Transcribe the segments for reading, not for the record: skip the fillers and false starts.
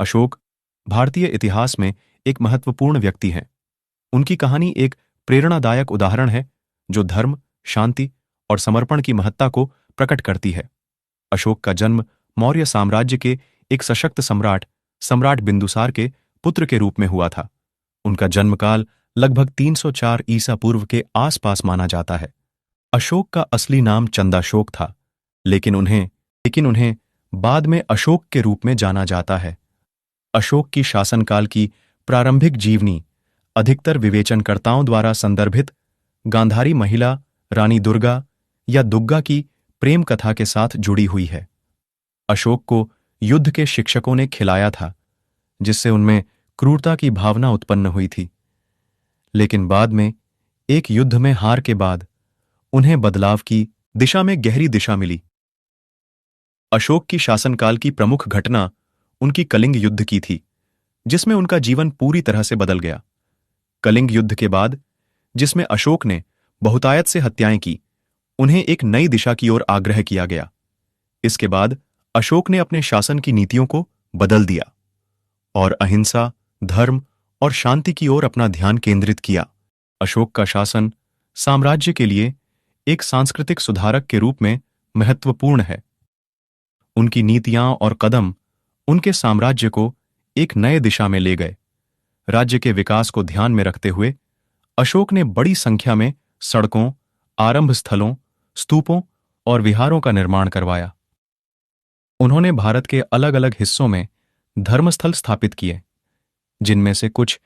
अशोक भारतीय इतिहास में एक महत्वपूर्ण व्यक्ति हैं। उनकी कहानी एक प्रेरणादायक उदाहरण है जो धर्म, शांति और समर्पण की महत्ता को प्रकट करती है। अशोक का जन्म मौर्य साम्राज्य के एक सशक्त सम्राट बिंदुसार के पुत्र के रूप में हुआ था। उनका जन्मकाल लगभग 304 ईसा पूर्व के आसपास माना जाता है। अशोक का असली नाम चंदाशोक था, लेकिन उन्हें बाद में अशोक के रूप में जाना जाता है। अशोक की शासनकाल की प्रारंभिक जीवनी अधिकतर विवेचनकर्ताओं द्वारा संदर्भित गांधारी महिला रानी दुर्गा या दुग्गा की प्रेम कथा के साथ जुड़ी हुई है। अशोक को युद्ध के शिक्षकों ने खिलाया था, जिससे उनमें क्रूरता की भावना उत्पन्न हुई थी। लेकिन बाद में एक युद्ध में हार के बाद उन्हें बदलाव की दिशा में गहरी दिशा मिली। अशोक की शासनकाल की प्रमुख घटना उनकी कलिंग युद्ध की थी, जिसमें उनका जीवन पूरी तरह से बदल गया। कलिंग युद्ध के बाद, जिसमें अशोक ने बहुतायत से हत्याएं की, उन्हें एक नई दिशा की ओर आग्रह किया गया। इसके बाद अशोक ने अपने शासन की नीतियों को बदल दिया और अहिंसा, धर्म और शांति की ओर अपना ध्यान केंद्रित किया। अशोक का शासन साम्राज्य के लिए एक सांस्कृतिक सुधारक के रूप में महत्वपूर्ण है। उनकी नीतियां और कदम उनके साम्राज्य को एक नए दिशा में ले गए। राज्य के विकास को ध्यान में रखते हुए अशोक ने बड़ी संख्या में सड़कों, आरंभ स्थलों, स्तूपों और विहारों का निर्माण करवाया। उन्होंने भारत के अलग अलग हिस्सों में धर्मस्थल स्थापित किए, जिनमें से कुछ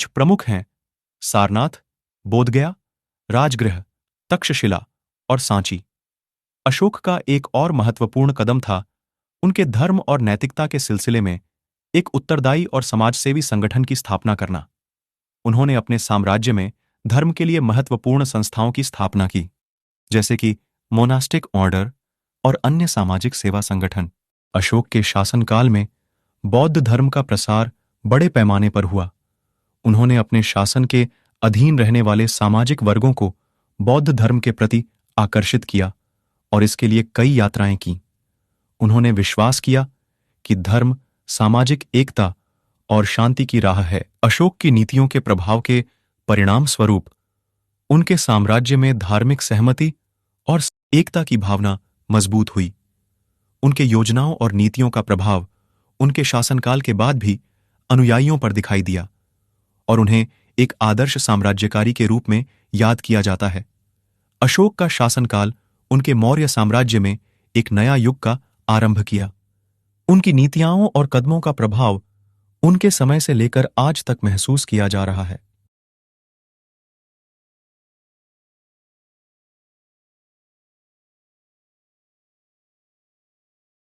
प्रमुख हैं सारनाथ, बोधगया, राजगृह, तक्षशिला और सांची। अशोक का एक और महत्वपूर्ण कदम था उनके धर्म और नैतिकता के सिलसिले में एक उत्तरदायी और समाजसेवी संगठन की स्थापना करना। उन्होंने अपने साम्राज्य में धर्म के लिए महत्वपूर्ण संस्थाओं की स्थापना की, जैसे कि मोनास्टिक ऑर्डर और अन्य सामाजिक सेवा संगठन। अशोक के शासनकाल में बौद्ध धर्म का प्रसार बड़े पैमाने पर हुआ। उन्होंने अपने शासन के अधीन रहने वाले सामाजिक वर्गों को बौद्ध धर्म के प्रति आकर्षित किया और इसके लिए कई यात्राएं की। उन्होंने विश्वास किया कि धर्म सामाजिक एकता और शांति की राह है। अशोक की नीतियों के प्रभाव के परिणाम स्वरूप उनके साम्राज्य में धार्मिक सहमति और एकता की भावना मजबूत हुई। उनके योजनाओं और नीतियों का प्रभाव उनके शासनकाल के बाद भी अनुयायियों पर दिखाई दिया और उन्हें एक आदर्श साम्राज्यकारी के रूप में याद किया जाता है। अशोक का शासनकाल उनके मौर्य साम्राज्य में एक नया युग का आरंभ किया। उनकी नीतियों और कदमों का प्रभाव उनके समय से लेकर आज तक महसूस किया जा रहा है।